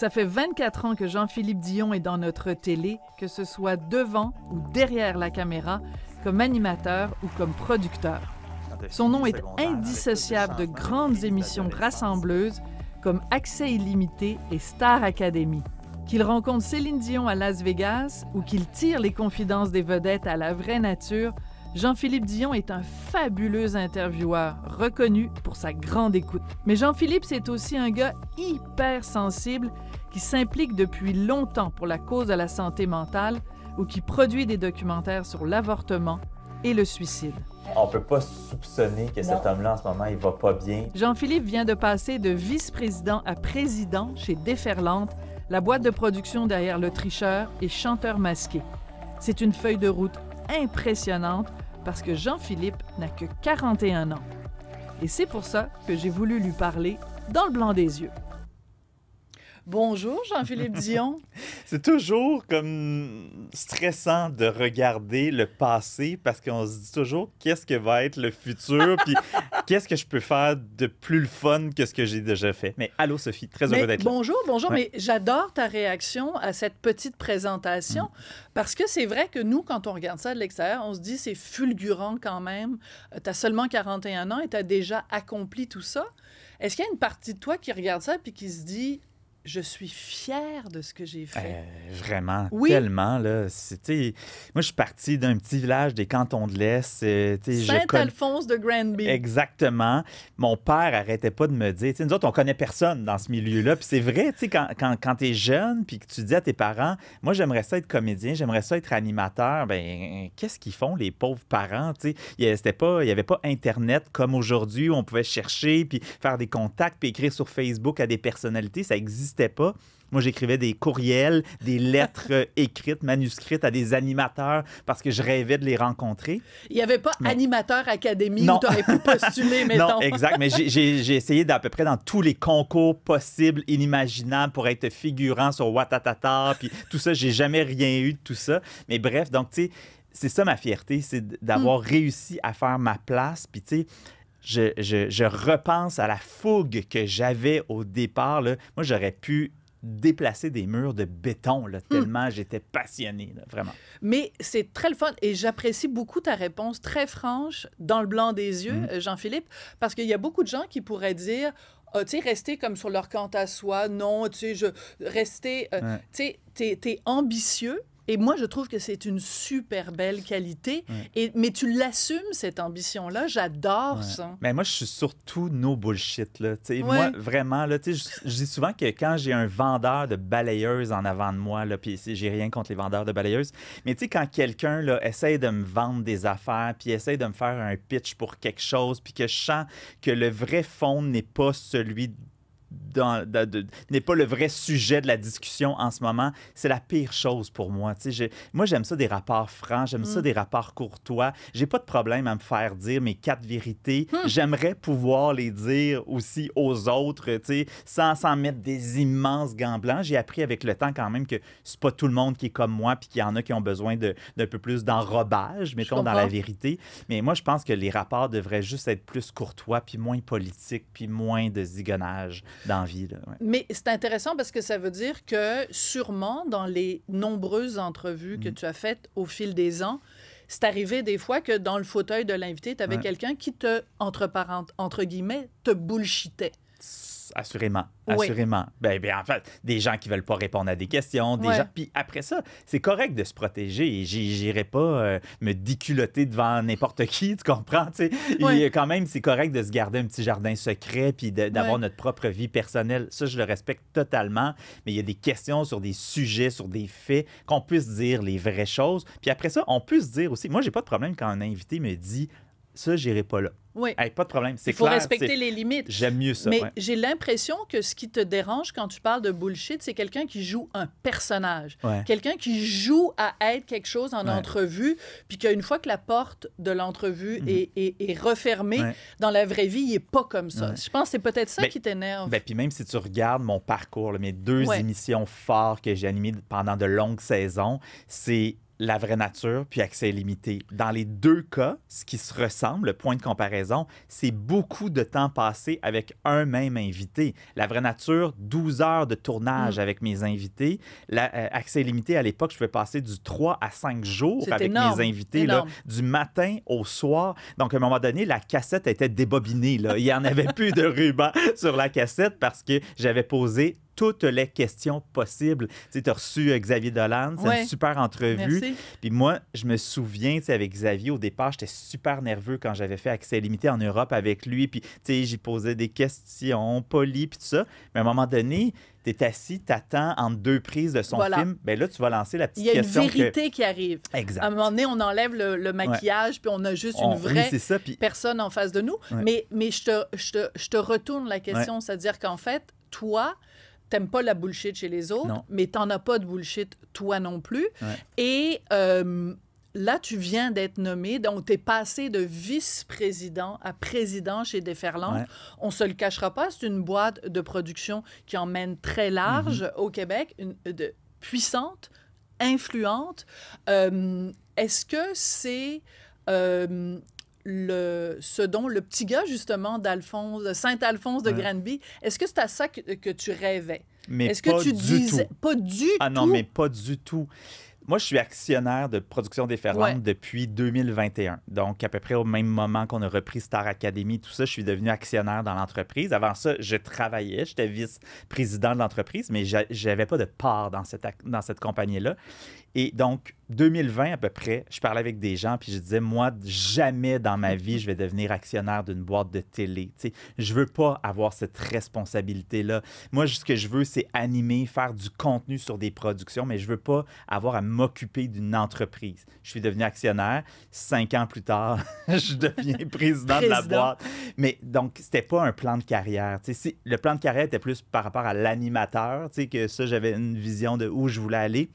Ça fait 24 ans que Jean-Philippe Dion est dans notre télé, que ce soit devant ou derrière la caméra, comme animateur ou comme producteur. Son nom est indissociable de grandes émissions rassembleuses comme Accès illimité et Star Academy. Qu'il rencontre Céline Dion à Las Vegas ou qu'il tire les confidences des vedettes à la vraie nature, Jean-Philippe Dion est un fabuleux intervieweur, reconnu pour sa grande écoute. Mais Jean-Philippe, c'est aussi un gars hyper sensible qui s'implique depuis longtemps pour la cause de la santé mentale ou qui produit des documentaires sur l'avortement et le suicide. On peut pas soupçonner que cet homme-là, en ce moment, il va pas bien. Jean-Philippe vient de passer de vice-président à président chez Déferlante, la boîte de production derrière Le Tricheur et Chanteur masqué. C'est une feuille de route impressionnante parce que Jean-Philippe n'a que 41 ans. Et c'est pour ça que j'ai voulu lui parler dans le blanc des yeux. Bonjour, Jean-Philippe Dion. C'est toujours comme stressant de regarder le passé parce qu'on se dit toujours qu'est-ce que va être le futur puis qu'est-ce que je peux faire de plus le fun que ce que j'ai déjà fait. Mais allô, Sophie, très heureux d'être là. Bonjour, mais j'adore ta réaction à cette petite présentation parce que c'est vrai que nous, quand on regarde ça de l'extérieur, on se dit c'est fulgurant quand même. Tu as seulement 41 ans et tu as déjà accompli tout ça. Est-ce qu'il y a une partie de toi qui regarde ça puis qui se dit je suis fière de ce que j'ai fait. Vraiment, oui. Tellement. Là, moi, je suis parti d'un petit village des Cantons de l'Est. Saint-Alphonse de Granby. Exactement. Mon père arrêtait pas de me dire, nous autres, on connaît personne dans ce milieu-là. Puis c'est vrai, quand tu es jeune puis que tu dis à tes parents, moi, j'aimerais ça être comédien, j'aimerais ça être animateur, ben qu'est-ce qu'ils font, les pauvres parents? Il n'y avait pas Internet comme aujourd'hui où on pouvait chercher puis faire des contacts puis écrire sur Facebook à des personnalités. Ça existait pas. Moi, j'écrivais des courriels, des lettres écrites, manuscrites à des animateurs parce que je rêvais de les rencontrer. Il n'y avait pas Animateur Académie où tu aurais pu postuler, mettons. Non, exact. Mais j'ai essayé d'à peu près dans tous les concours possibles, inimaginables pour être figurant sur Watatata. Puis tout ça, j'ai jamais rien eu de tout ça. Mais bref, donc, tu sais, c'est ça ma fierté, c'est d'avoir réussi à faire ma place. Puis, tu sais, je repense à la fougue que j'avais au départ. Là. Moi, j'aurais pu déplacer des murs de béton, là, tellement j'étais passionné, là, vraiment. Mais c'est très le fun et j'apprécie beaucoup ta réponse très franche, dans le blanc des yeux, Jean-Philippe, parce qu'il y a beaucoup de gens qui pourraient dire tu sais, rester comme sur leur quant à soi, non, tu sais, rester, tu sais, t'es ambitieux. Et moi, je trouve que c'est une super belle qualité. Mais tu l'assumes, cette ambition-là. J'adore ça. Mais moi, je suis surtout no bullshit. Là. Moi, vraiment, là, je dis souvent que quand j'ai un vendeur de balayeuses en avant de moi, puis j'ai rien contre les vendeurs de balayeuses, mais quand quelqu'un là, essaie de me vendre des affaires, puis essaie de me faire un pitch pour quelque chose, puis que je sens que le vrai fond n'est pas celui n'est pas le vrai sujet de la discussion en ce moment, c'est la pire chose pour moi. Moi, j'aime ça des rapports francs, j'aime ça des rapports courtois. J'ai pas de problème à me faire dire mes 4 vérités. J'aimerais pouvoir les dire aussi aux autres, sans mettre des immenses gants blancs. J'ai appris avec le temps quand même que c'est pas tout le monde qui est comme moi, puis qu'il y en a qui ont besoin d'un peu plus d'enrobage, mettons, dans la vérité. Mais moi, je pense que les rapports devraient juste être plus courtois, puis moins politiques, puis moins de zigonnage dans la vie. Là, Mais c'est intéressant parce que ça veut dire que sûrement dans les nombreuses entrevues que tu as faites au fil des ans, c'est arrivé des fois que dans le fauteuil de l'invité, tu avais quelqu'un qui te, entre guillemets, te bullshitait. Assurément, assurément. Ben, en fait, des gens qui veulent pas répondre à des questions, des gens... Puis après ça, c'est correct de se protéger. J'irai pas me déculotter devant n'importe qui, tu comprends? Quand même, c'est correct de se garder un petit jardin secret puis d'avoir notre propre vie personnelle. Ça, je le respecte totalement. Mais il y a des questions sur des sujets, sur des faits, qu'on puisse dire les vraies choses. Puis après ça, on peut se dire aussi... Moi, j'ai pas de problème quand un invité me dit « ça, j'irai pas là ». Oui. Hey, pas de problème. Il faut respecter les limites. J'aime mieux ça. Mais j'ai l'impression que ce qui te dérange quand tu parles de bullshit, c'est quelqu'un qui joue un personnage. Quelqu'un qui joue à être quelque chose en entrevue, puis qu'une fois que la porte de l'entrevue est refermée, dans la vraie vie, il n'est pas comme ça. Je pense que c'est peut-être ça qui t'énerve. Puis même si tu regardes mon parcours, mes 2 émissions fortes que j'ai animées pendant de longues saisons, c'est La Vraie Nature puis Accès illimité. Dans les deux cas, ce qui se ressemble, le point de comparaison, c'est beaucoup de temps passé avec un même invité. La Vraie Nature, 12 heures de tournage avec mes invités. Accès illimité, à l'époque, je pouvais passer du 3 à 5 jours avec mes invités, là, du matin au soir. Donc, à un moment donné, la cassette était débobinée, là. Il n'y en avait plus de ruban sur la cassette parce que j'avais posé toutes les questions possibles. Tu as reçu Xavier Dolan, c'est une super entrevue. Merci. Puis moi, je me souviens, avec Xavier, au départ, j'étais super nerveux quand j'avais fait Accès illimité en Europe avec lui. Puis, j'y posais des questions polies, puis tout ça. Mais à un moment donné, tu es assis, tu attends entre deux prises de son film. Bien là, tu vas lancer la petite question. Il y a une vérité qui arrive. Exact. À un moment donné, on enlève le maquillage, puis on a juste une vraie personne en face de nous. Mais je te retourne la question, c'est-à-dire qu'en fait, toi, t'aimes pas la bullshit chez les autres, mais t'en as pas de bullshit toi non plus. Et là, tu viens d'être nommé, donc t'es passé de vice-président à président chez Déferlante. On se le cachera pas, c'est une boîte de production qui emmène très large au Québec, puissante, influente. Est-ce que c'est... ce dont le petit gars, justement, de Saint-Alphonse de Granby, est-ce que c'est à ça que tu rêvais? Mais est-ce que tu disais... Pas du tout? Ah non, mais pas du tout. Moi, je suis actionnaire de Production Déferlante depuis 2021. Donc, à peu près au même moment qu'on a repris Star Academy, tout ça, je suis devenu actionnaire dans l'entreprise. Avant ça, je travaillais, j'étais vice-président de l'entreprise, mais je n'avais pas de part dans cette compagnie-là. Et donc, 2020 à peu près, je parlais avec des gens puis je disais, moi, jamais dans ma vie, je vais devenir actionnaire d'une boîte de télé. Tu sais, je veux pas avoir cette responsabilité-là. Moi, ce que je veux, c'est animer, faire du contenu sur des productions, mais je veux pas avoir à m'occuper d'une entreprise. Je suis devenu actionnaire. 5 ans plus tard, je deviens président de la boîte. Mais donc, c'était pas un plan de carrière. Tu sais, le plan de carrière était plus par rapport à l'animateur, tu sais, que ça, j'avais une vision de où je voulais aller.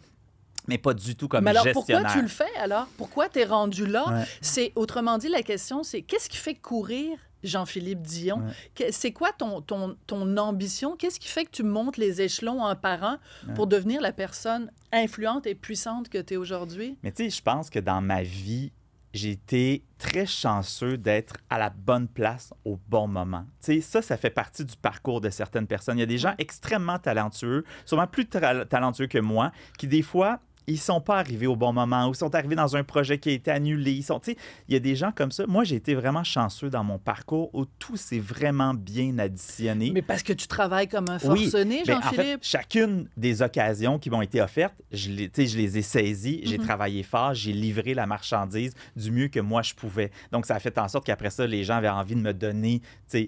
Mais pas du tout comme gestionnaire. Mais alors, pourquoi tu le fais, alors? Pourquoi tu es rendu là? C'est, autrement dit, la question, c'est qu'est-ce qui fait courir Jean-Philippe Dion? C'est quoi ton ambition? Qu'est-ce qui fait que tu montes les échelons un par un pour devenir la personne influente et puissante que tu es aujourd'hui? Mais tu sais, je pense que dans ma vie, j'ai été très chanceux d'être à la bonne place au bon moment. Tu sais, ça fait partie du parcours de certaines personnes. Il y a des gens extrêmement talentueux, sûrement plus talentueux que moi, qui des fois... ils sont pas arrivés au bon moment ou sont arrivés dans un projet qui a été annulé. Il y a des gens comme ça. Moi, j'ai été vraiment chanceux dans mon parcours où tout s'est vraiment bien additionné. Mais parce que tu travailles comme un forcené, Jean-Philippe. En fait, chacune des occasions qui m'ont été offertes, je les ai saisies, j'ai travaillé fort, j'ai livré la marchandise du mieux que moi je pouvais. Donc, ça a fait en sorte qu'après ça, les gens avaient envie de me donner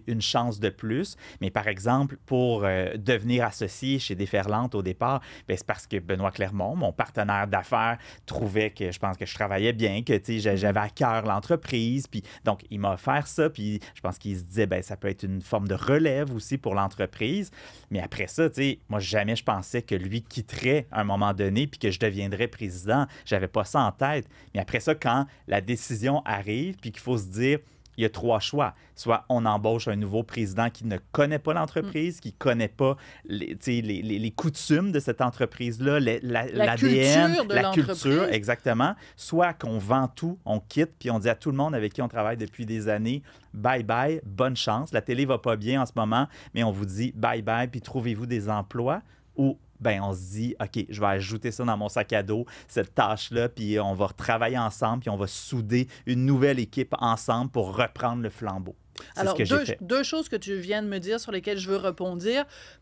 une chance de plus. Mais par exemple, pour devenir associé chez Déferlante au départ, c'est parce que Benoît Clermont, mon partenaire d'affaires, trouvait que je pense que je travaillais bien, que j'avais à cœur l'entreprise. Puis, donc, il m'a offert ça. Puis, je pense qu'il se disait, ça peut être une forme de relève aussi pour l'entreprise. Mais après ça, moi, jamais je pensais que lui quitterait à un moment donné puis que je deviendrais président. J'avais pas ça en tête. Mais après ça, quand la décision arrive puis qu'il faut se dire, il y a 3 choix. Soit on embauche un nouveau président qui ne connaît pas l'entreprise, qui ne connaît pas les coutumes de cette entreprise-là, l'ADN, la culture, exactement. Soit qu'on vend tout, on quitte, puis on dit à tout le monde avec qui on travaille depuis des années, bye-bye, bonne chance. La télé ne va pas bien en ce moment, mais on vous dit bye-bye, puis trouvez-vous des emplois. Ou on se dit, OK, je vais ajouter ça dans mon sac à dos, cette tâche-là, puis on va travailler ensemble, puis on va souder une nouvelle équipe ensemble pour reprendre le flambeau. Alors, deux choses que tu viens de me dire sur lesquelles je veux répondre.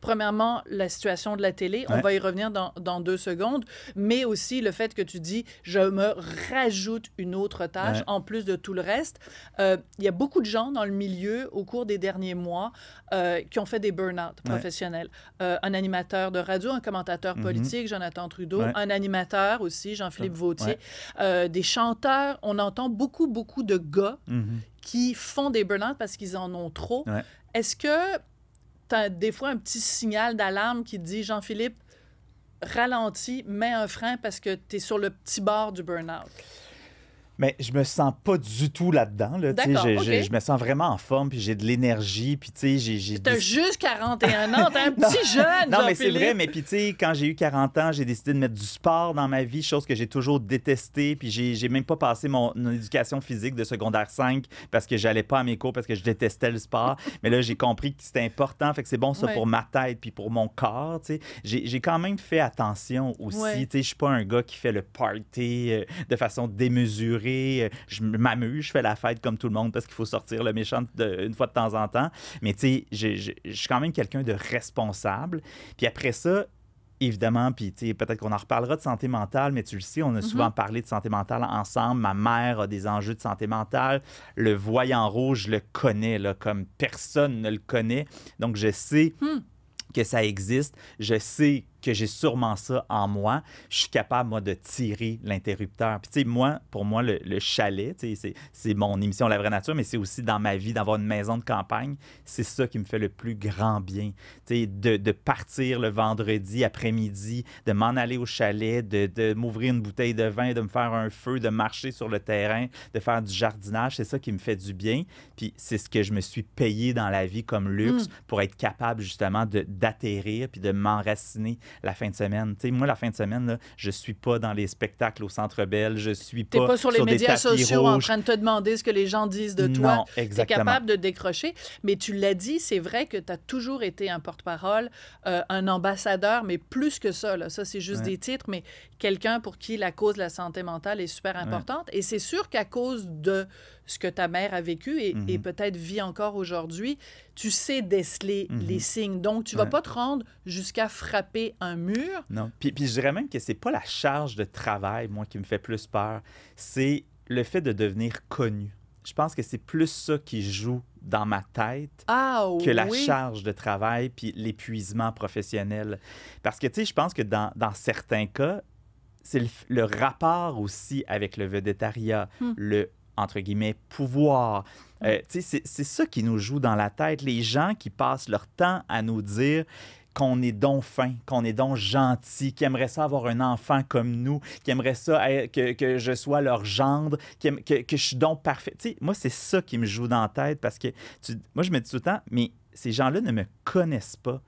Premièrement, la situation de la télé. On va y revenir dans 2 secondes. Mais aussi le fait que tu dis, je me rajoute une autre tâche en plus de tout le reste. Il y a beaucoup de gens dans le milieu au cours des derniers mois qui ont fait des burn-out professionnels. Un animateur de radio, un commentateur politique, Jonathan Trudeau, un animateur aussi, Jean-Philippe Vautier, des chanteurs. On entend beaucoup de gars qui font des burn-out parce qu'ils en ont trop. Est-ce que tu as des fois un petit signal d'alarme qui te dit, Jean-Philippe, ralentis, mets un frein parce que tu es sur le petit bord du burn-out? Mais je me sens pas du tout là-dedans. Là. Je me sens vraiment en forme, puis j'ai de l'énergie, puis tu sais, T'as juste 41 ans, t'es un petit jeune, Non, mais c'est vrai, mais puis tu sais, quand j'ai eu 40 ans, j'ai décidé de mettre du sport dans ma vie, chose que j'ai toujours détestée, puis j'ai même pas passé mon éducation physique de secondaire 5 parce que j'allais pas à mes cours, parce que je détestais le sport. Mais là, j'ai compris que c'était important, fait que c'est bon ça pour ma tête, puis pour mon corps, tu sais. J'ai quand même fait attention aussi, tu sais, je suis pas un gars qui fait le party de façon démesurée. Je m'amuse, je fais la fête comme tout le monde parce qu'il faut sortir le méchant une fois de temps en temps. Mais tu sais, je suis quand même quelqu'un de responsable. Puis après ça, évidemment, puis peut-être qu'on en reparlera de santé mentale, mais tu le sais, on a souvent parlé de santé mentale ensemble. Ma mère a des enjeux de santé mentale. Le voyant rouge, je le connais là, comme personne ne le connaît. Donc, je sais que ça existe. Je sais que j'ai sûrement ça en moi. Je suis capable, moi, de tirer l'interrupteur. Puis, tu sais, pour moi, le chalet, c'est mon émission La Vraie Nature, mais c'est aussi dans ma vie, d'avoir une maison de campagne. C'est ça qui me fait le plus grand bien. Tu sais, de partir le vendredi après-midi, de m'en aller au chalet, de m'ouvrir une bouteille de vin, de me faire un feu, de marcher sur le terrain, de faire du jardinage. C'est ça qui me fait du bien. Puis, c'est ce que je me suis payé dans la vie comme luxe pour être capable, justement, d'atterrir puis de m'enraciner la fin de semaine. Tu sais, moi, la fin de semaine, là, je suis pas dans les spectacles au Centre Bell, je suis pas sur les médias sociaux rouges. en train de te demander ce que les gens disent de toi. Non, exactement. Tu es capable de décrocher. Mais tu l'as dit, c'est vrai que tu as toujours été un porte-parole, un ambassadeur, mais plus que ça. Là. Ça, c'est juste des titres, mais quelqu'un pour qui la cause de la santé mentale est super importante. Et c'est sûr qu'à cause de ce que ta mère a vécu et peut-être vit encore aujourd'hui, tu sais déceler les signes. Donc, tu vas pas te rendre jusqu'à frapper un mur. Non. Puis je dirais même que c'est pas la charge de travail, moi, qui me fait plus peur. C'est le fait de devenir connu. Je pense que c'est plus ça qui joue dans ma tête que la charge de travail puis l'épuisement professionnel. Parce que, tu sais, je pense que dans certains cas, c'est le rapport aussi avec le védétariat, le entre guillemets, pouvoir. C'est ça qui nous joue dans la tête. Les gens qui passent leur temps à nous dire qu'on est donc fin, qu'on est donc gentil, qui aimeraient ça avoir un enfant comme nous, qui aimeraient ça que je sois leur gendre, que je suis donc parfait. T'sais, moi, c'est ça qui me joue dans la tête parce que moi, je me dis tout le temps, mais ces gens-là ne me connaissent pas.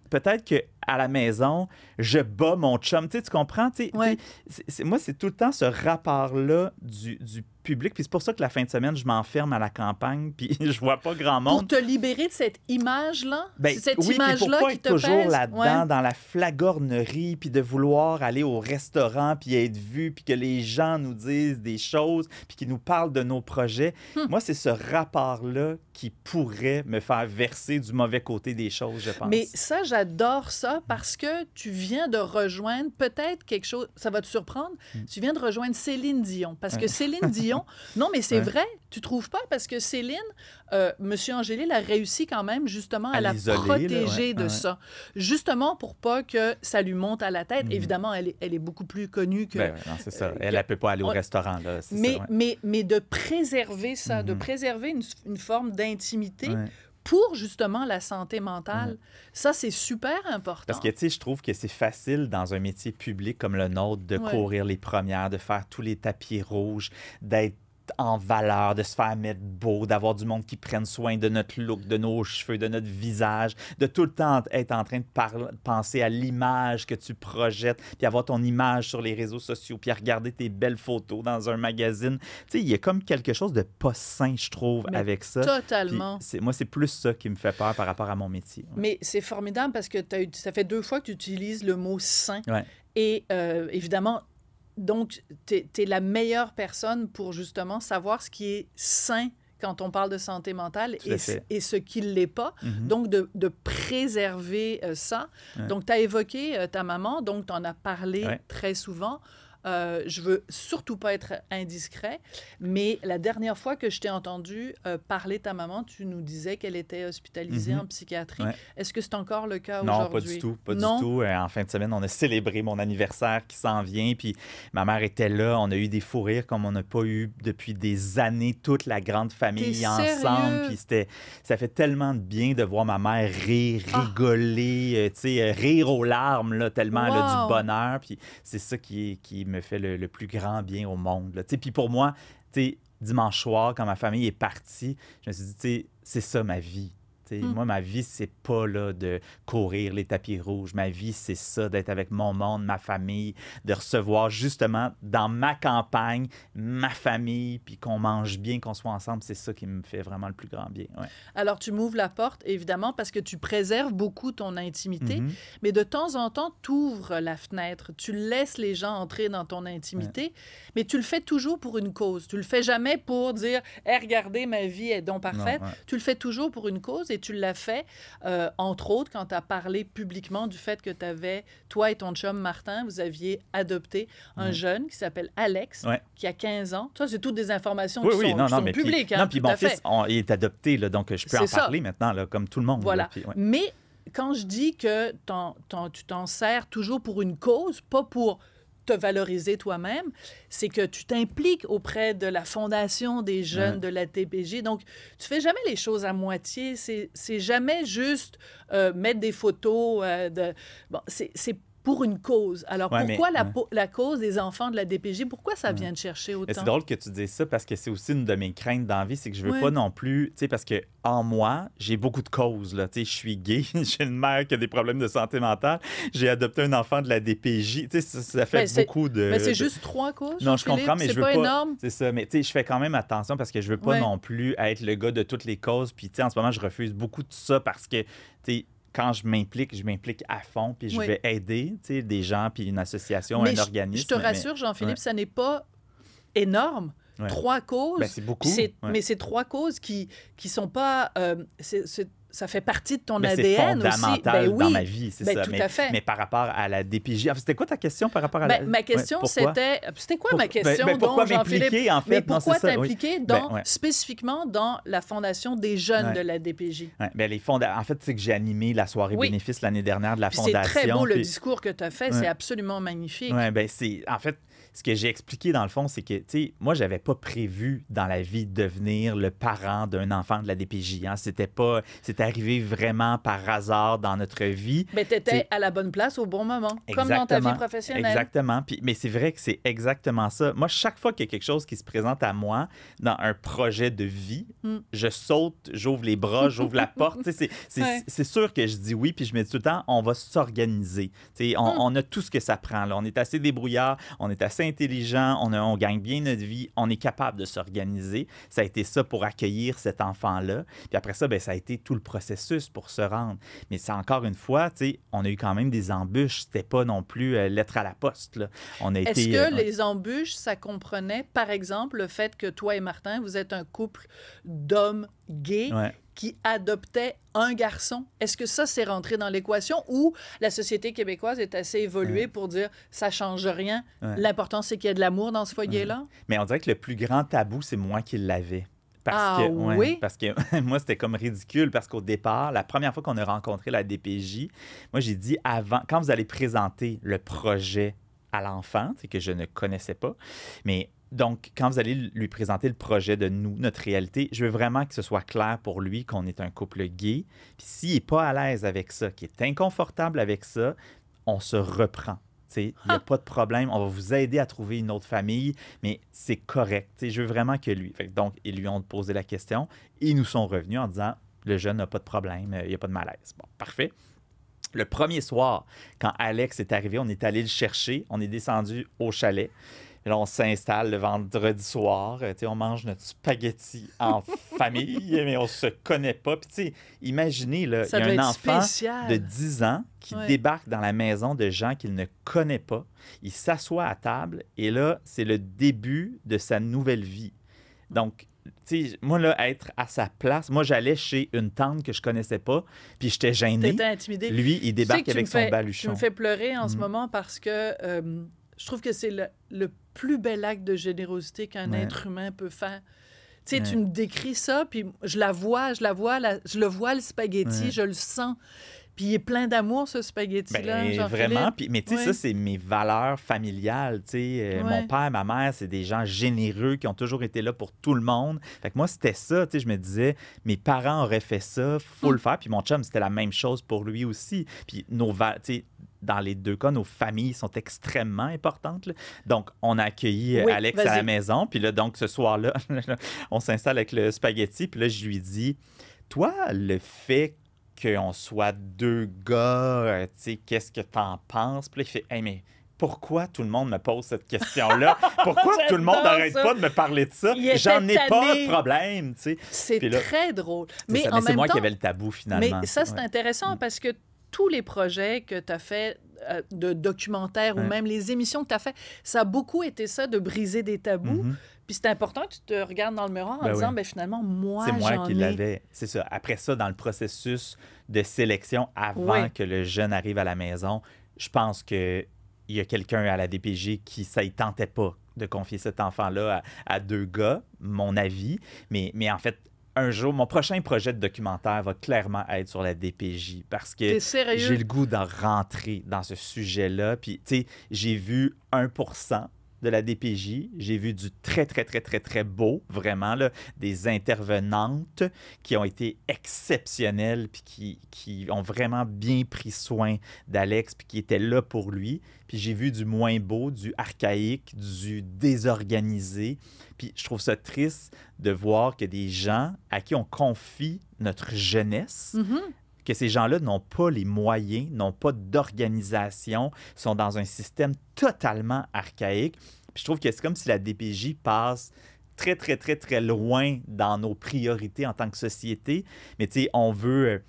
Peut-être qu'à la maison, je bats mon chum. Tu comprends? Moi, c'est tout le temps ce rapport-là du public. Puis c'est pour ça que la fin de semaine, je m'enferme à la campagne puis je vois pas grand monde. Pour te libérer de cette image-là? Ben, cette oui, image-là pour pas qui être te toujours pèse? là-dedans, dans la flagornerie, puis de vouloir aller au restaurant, puis être vu, puis que les gens nous disent des choses, puis qu'ils nous parlent de nos projets. Moi, c'est ce rapport-là qui pourrait me faire verser du mauvais côté des choses, je pense. Mais ça, j'adore ça parce que tu viens de rejoindre peut-être quelque chose, ça va te surprendre, tu viens de rejoindre Céline Dion. Parce que Céline Dion, non, mais c'est vrai, tu trouves pas? Parce que Céline, Monsieur Angélil a réussi quand même justement à la protéger de ça. Justement pour pas que ça lui monte à la tête. Évidemment, elle est beaucoup plus connue que... non, c'est ça. Elle ne peut pas aller au restaurant. Là, mais de préserver ça, de préserver une forme d'intimité pour justement la santé mentale, ça, c'est super important. Parce que, tu sais, je trouve que c'est facile dans un métier public comme le nôtre de courir les premières, de faire tous les tapis rouges, d'être en valeur, de se faire mettre beau, d'avoir du monde qui prenne soin de notre look, de nos cheveux, de notre visage, de tout le temps être en train de penser à l'image que tu projettes, puis avoir ton image sur les réseaux sociaux, puis à regarder tes belles photos dans un magazine. Tu sais, il y a comme quelque chose de pas sain, je trouve, avec ça. Totalement. Moi, c'est plus ça qui me fait peur par rapport à mon métier. Mais c'est formidable parce que ça fait 2 fois que tu utilises le mot « sain ». Et évidemment, donc, tu es la meilleure personne pour justement savoir ce qui est sain quand on parle de santé mentale et ce qui ne l'est pas. Donc, de préserver ça. Donc, tu as évoqué ta maman, donc tu en as parlé très souvent. Je veux surtout pas être indiscret, mais la dernière fois que je t'ai entendu parler de ta maman, tu nous disais qu'elle était hospitalisée en psychiatrie. Est-ce que c'est encore le cas aujourd'hui? Non, pas du tout. Pas du tout. En fin de semaine, on a célébré mon anniversaire qui s'en vient, puis ma mère était là. On a eu des fous rires comme on n'a pas eu depuis des années, toute la grande famille ensemble. Puis ça fait tellement de bien de voir ma mère rire, rigoler, rire aux larmes, là, tellement elle a du bonheur. Puis c'est ça qui me me fait le plus grand bien au monde. Puis pour moi, dimanche soir, quand ma famille est partie, je me suis dit, c'est ça ma vie. Moi, ma vie, c'est pas là, de courir les tapis rouges. Ma vie, c'est ça, d'être avec mon monde, ma famille, de recevoir justement dans ma campagne, ma famille, puis qu'on mange bien, qu'on soit ensemble. C'est ça qui me fait vraiment le plus grand bien. Ouais. Alors, tu m'ouvres la porte, évidemment, parce que tu préserves beaucoup ton intimité, mais de temps en temps, tu ouvres la fenêtre, tu laisses les gens entrer dans ton intimité, mais tu le fais toujours pour une cause. Tu le fais jamais pour dire « Hey, regardez, ma vie est donc parfaite ». Tu le fais toujours pour une cause et tu l'as fait, entre autres, quand tu as parlé publiquement du fait que tu avais, toi et ton chum Martin, vous aviez adopté un jeune qui s'appelle Alex, qui a 15 ans. Ça, c'est toutes des informations qui sont publiques. Non, puis mon fils, il est adopté, là, donc je peux en parler maintenant, là, comme tout le monde. Voilà. Là, puis, mais quand je dis que tu t'en sers toujours pour une cause, pas pour te valoriser toi-même, c'est que tu t'impliques auprès de la Fondation des jeunes de la DPJ. Donc, tu fais jamais les choses à moitié. C'est jamais juste mettre des photos. Bon, c'est pour une cause. Alors, pourquoi la cause des enfants de la DPJ, pourquoi ça vient de chercher autant? C'est drôle que tu dises ça parce que c'est aussi une de mes craintes dans la vie, c'est que je veux pas non plus, tu sais, parce que en moi, j'ai beaucoup de causes, là. Tu sais, je suis gay, j'ai une mère qui a des problèmes de santé mentale, j'ai adopté un enfant de la DPJ. Tu sais, ça fait beaucoup de... Mais c'est juste 3 causes, non, je comprends, mais je veux pas... énorme. C'est ça, mais tu sais, je fais quand même attention parce que je veux pas non plus être le gars de toutes les causes. Puis, tu sais, en ce moment, je refuse beaucoup de ça parce que, tu sais, quand je m'implique à fond, puis je vais aider des gens, puis une association, un organisme. Je te rassure, Jean-Philippe, ça n'est pas énorme. 3 causes. Ben, c'est beaucoup. Mais c'est 3 causes qui sont pas... ça fait partie de ton ADN aussi. C'est fondamental dans ma vie, c'est ça. Tout à fait. Mais par rapport à la DPJ... C'était quoi ta question par rapport à la... Ma question, c'était... C'était quoi ma question, pourquoi m'impliquer, en fait? Mais pourquoi t'impliquer spécifiquement dans la Fondation des jeunes de la DPJ? En fait, c'est que j'ai animé la soirée bénéfice l'année dernière de la Fondation. C'est très beau, le discours que tu as fait. C'est absolument magnifique. En fait... Ce que j'ai expliqué, dans le fond, c'est que, tu sais, moi, j'avais pas prévu dans la vie de devenir le parent d'un enfant de la DPJ. Hein. C'est arrivé vraiment par hasard dans notre vie. Mais tu étais à la bonne place au bon moment, comme dans ta vie professionnelle. Exactement. Mais c'est vrai que c'est exactement ça. Moi, chaque fois qu'il y a quelque chose qui se présente à moi dans un projet de vie, je saute, j'ouvre les bras, j'ouvre la porte. C'est sûr que je dis oui, puis je me dis tout le temps, on va s'organiser. On a tout ce que ça prend. Là. On est assez débrouillard, on est assez intelligent, on gagne bien notre vie, on est capable de s'organiser. Ça a été ça pour accueillir cet enfant-là. Puis après ça, ça a été tout le processus pour se rendre. Mais c'est encore une fois, on a eu quand même des embûches. C'était pas non plus lettre à la poste. Là. Est-ce que les embûches, ça comprenait, par exemple, le fait que toi et Martin, vous êtes un couple d'hommes gays qui adoptait un garçon? Est-ce que ça, c'est rentré dans l'équation ou la société québécoise est assez évoluée pour dire ça change rien, l'important, c'est qu'il y ait de l'amour dans ce foyer-là? Mais on dirait que le plus grand tabou, c'est moi qui l'avais. Parce que moi, c'était comme ridicule parce qu'au départ, la première fois qu'on a rencontré la DPJ, moi, j'ai dit quand vous allez présenter le projet à l'enfant, que je ne connaissais pas, mais donc, quand vous allez lui présenter le projet de nous, notre réalité, je veux vraiment que ce soit clair pour lui qu'on est un couple gay. Puis s'il n'est pas à l'aise avec ça, qu'il est inconfortable avec ça, on se reprend. Il n'y a pas de problème. On va vous aider à trouver une autre famille, mais c'est correct. Je veux vraiment que lui... Donc, ils lui ont posé la question. Ils nous sont revenus en disant, le jeune n'a pas de problème, il n'y a pas de malaise. Bon, parfait. Le premier soir, quand Alex est arrivé, on est allé le chercher. On est descendu au chalet. Et là, on s'installe le vendredi soir. On mange notre spaghetti en famille, mais on se connaît pas. Puis, imaginez, là, il y a un enfant de 10 ans qui débarque dans la maison de gens qu'il ne connaît pas. Il s'assoit à table et là, c'est le début de sa nouvelle vie. Donc, moi, là, être à sa place, moi, j'allais chez une tante que je connaissais pas, puis j'étais gêné. T'étais intimidé. Lui, il débarque avec son baluchon. Tu me fais pleurer en ce moment parce que je trouve que c'est le plus bel acte de générosité qu'un être humain peut faire. Tu me décris ça, puis je le vois, le spaghetti, je le sens. Puis il est plein d'amour, ce spaghetti-là, Jean-Philippe. Vraiment. Mais tu sais, ça, c'est mes valeurs familiales. Mon père, ma mère, c'est des gens généreux qui ont toujours été là pour tout le monde. Fait que moi, c'était ça. Je me disais, mes parents auraient fait ça, faut le faire. Puis mon chum, c'était la même chose pour lui aussi. Puis dans les deux cas, nos familles sont extrêmement importantes. Là. Donc, on a accueilli Alex à la maison. Puis là, donc, ce soir-là, on s'installe avec le spaghetti. Puis là, je lui dis, toi, le fait qu'on soit deux gars, tu sais, qu'est-ce que t'en penses? Puis là, il fait, hey, mais pourquoi tout le monde me pose cette question-là? Pourquoi tout le monde n'arrête pas de me parler de ça? J'en ai pas de problème, tu sais. C'est très drôle. Mais c'est moi qui avais le tabou, finalement. Mais ça, c'est intéressant parce que tous les projets que tu as faits de documentaires ou même les émissions que tu as faites, ça a beaucoup été ça, de briser des tabous. Puis c'est important que tu te regardes dans le miroir en disant, ben finalement, moi, j'en ai... C'est moi qui l'avais. C'est ça. Après ça, dans le processus de sélection, avant que le jeune arrive à la maison, je pense qu'il y a quelqu'un à la DPJ qui, ça ne tentait pas de confier cet enfant-là à deux gars, mon avis. Mais en fait, un jour, mon prochain projet de documentaire va clairement être sur la DPJ parce que j'ai le goût d'en rentrer dans ce sujet-là. Puis, tu sais, j'ai vu 1% de la DPJ. J'ai vu du très, très, très, très, très beau, vraiment, là, des intervenantes qui ont été exceptionnelles puis qui ont vraiment bien pris soin d'Alex puis qui étaient là pour lui. Puis j'ai vu du moins beau, du archaïque, du désorganisé. Puis je trouve ça triste de voir que des gens à qui on confie notre jeunesse, que ces gens-là n'ont pas les moyens, n'ont pas d'organisation, sont dans un système totalement archaïque. Puis je trouve que c'est comme si la DPJ passe très, très, très, très loin dans nos priorités en tant que société. Mais tu sais, on veut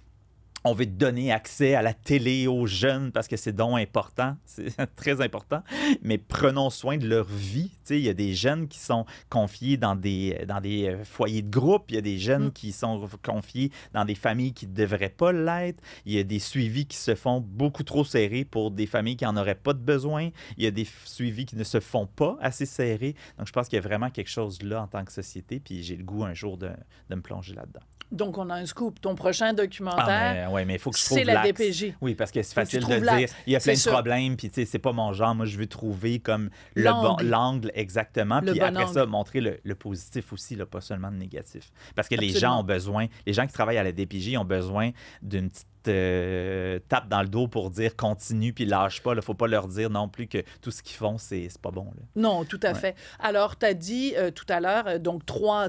donner accès à la télé aux jeunes parce que c'est donc important, c'est très important, mais prenons soin de leur vie. Tu sais, il y a des jeunes qui sont confiés dans des foyers de groupe, il y a des jeunes qui sont confiés dans des familles qui ne devraient pas l'être, il y a des suivis qui se font beaucoup trop serrés pour des familles qui n'en auraient pas de besoin, il y a des suivis qui ne se font pas assez serrés. Donc, je pense qu'il y a vraiment quelque chose là en tant que société, puis j'ai le goût un jour de me plonger là-dedans. Donc, on a un scoop. Ton prochain documentaire, mais il faut que je trouve c'est la DPJ. Oui, parce que c'est facile de dire, il y a plein de problèmes, puis tu sais, c'est pas mon genre. Moi, je veux trouver comme l'angle exactement, puis après ça, montrer le positif aussi, là, pas seulement le négatif. Parce que les gens ont besoin, les gens qui travaillent à la DPJ ont besoin d'une petite tape dans le dos pour dire continue puis lâche pas. Il ne faut pas leur dire non plus que tout ce qu'ils font, c'est pas bon. Là. Non, tout à fait. Alors, tu as dit tout à l'heure, donc trois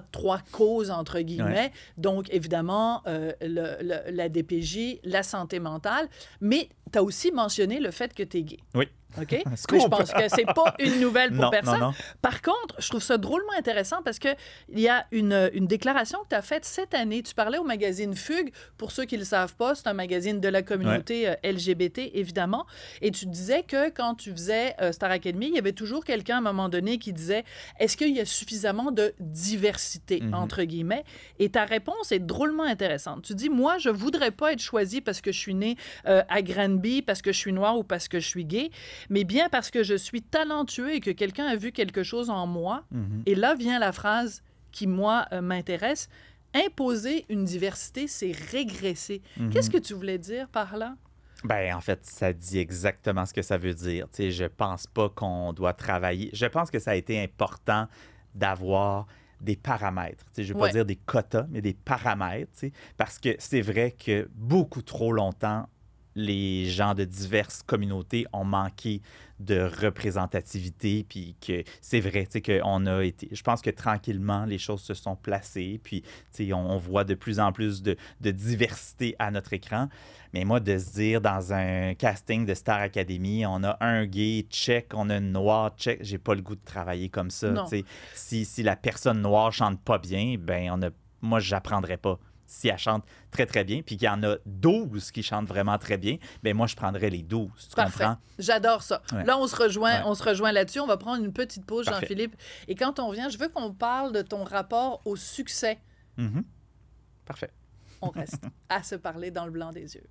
causes, entre guillemets. Donc, évidemment, la DPJ, la santé mentale, mais tu as aussi mentionné le fait que tu es gay. Oui. OK? Mais je pense que c'est pas une nouvelle pour personne. Non. Par contre, je trouve ça drôlement intéressant parce qu'il y a une déclaration que tu as faite cette année. Tu parlais au magazine Fugue. Pour ceux qui ne le savent pas, c'est un magazine de la communauté LGBT, évidemment. Et tu disais que quand tu faisais Star Academy, il y avait toujours quelqu'un à un moment donné qui disait « Est-ce qu'il y a suffisamment de diversité? » entre guillemets. Et ta réponse est drôlement intéressante. Tu dis « Moi, je ne voudrais pas être choisie parce que je suis née à Granby, parce que je suis noire ou parce que je suis gay. » mais bien parce que je suis talentueux et que quelqu'un a vu quelque chose en moi. Et là vient la phrase qui, moi, m'intéresse. Imposer une diversité, c'est régresser. Qu'est-ce que tu voulais dire par là? Ben, en fait, ça dit exactement ce que ça veut dire. Tu sais, je pense pas qu'on doit travailler. Je pense que ça a été important d'avoir des paramètres. Tu sais, je ne veux pas dire des quotas, mais des paramètres. Tu sais, parce que c'est vrai que beaucoup trop longtemps, les gens de diverses communautés ont manqué de représentativité, puis que c'est vrai, tu sais, qu'on a été... Je pense que tranquillement, les choses se sont placées, puis, tu sais, on voit de plus en plus de diversité à notre écran. Mais moi, de se dire, dans un casting de Star Academy, on a un gay, check, on a une noire, check, j'ai pas le goût de travailler comme ça, tu sais. Si la personne noire chante pas bien, ben moi, j'apprendrais pas. Si elle chante très, très bien, puis qu'il y en a 12 qui chantent vraiment très bien, bien, moi, je prendrais les 12. Tu comprends? J'adore ça. Là, on se rejoint là-dessus. On va prendre une petite pause, Jean-Philippe. Et quand on revient, je veux qu'on parle de ton rapport au succès. Parfait. On reste à se parler dans le blanc des yeux.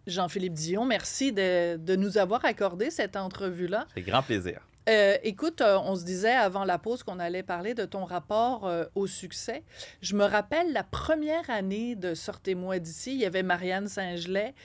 Jean-Philippe Dion, merci de nous avoir accordé cette entrevue-là. C'est grand plaisir. Écoute, on se disait avant la pause qu'on allait parler de ton rapport au succès. Je me rappelle la première année de Sortez-moi d'ici, il y avait Marianne Saint-Gelais